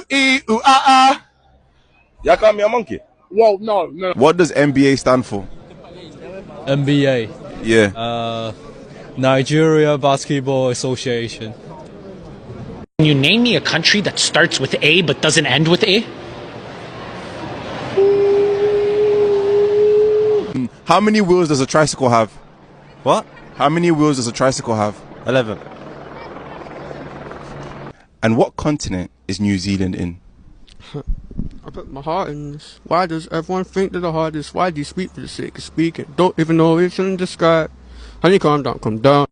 E, ooh, ah, ah. Y'all call me a monkey? Whoa, no. What does NBA stand for? NBA. Yeah. Nigeria Basketball Association. Can you name me a country that starts with A but doesn't end with A? How many wheels does a tricycle have? What? How many wheels does a tricycle have? 11. And what continent is New Zealand in? I put my heart in this. Why does everyone think that the heart is? Why do you speak for the sake of speaking? Don't even know what you're trying to describe. Honey, calm down, calm down.